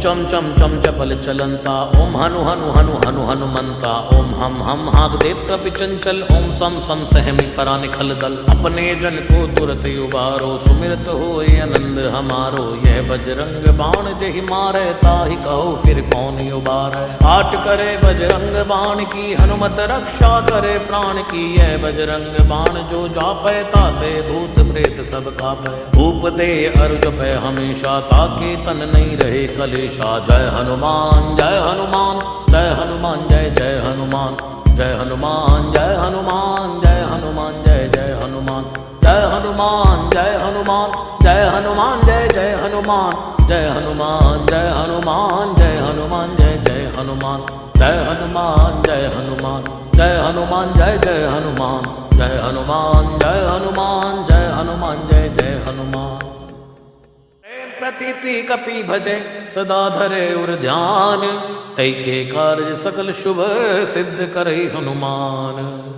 चम चम चम चपल चलंता ओम हनु हनु हनु हनु हनुमंता ओम हम हाग देव कपि चंचल ओम सम सम सहमि करा निखल दल अपने जन को तुरत उबारो सुमिरत होए आनंद हमारो यह बजरंग बाण जहि मारे ताहि कहो फिर कौन उबारे आट करे बजरंग बाण की हनुमत रक्षा करे प्राण की यह बजरंग बाण जो जापै ताते भूत प्रेत सब कापै भूप दे अरु जपै हमेशा ताके तन नहीं रहे कलेशा जय हनुमान जय हनुमान जय हनुमान जय जय हनुमान जय हनुमान जय हनुमान जय हनुमान जय जय हनुमान जय हनुमान जय हनुमान जय हनुमान जय जय हनुमान जय हनुमान जय हनुमान जय हनुमान जय जय हनुमान जय हनुमान जय हनुमान जय हनुमान जय जय हनुमान जय हनुमान जय हनुमान जय हनुमान जय जय हनुमान प्रतीति कपि भजे सदा धरे उर ध्यान तै के कार्य सकल शुभ सिद्ध करे हनुमान।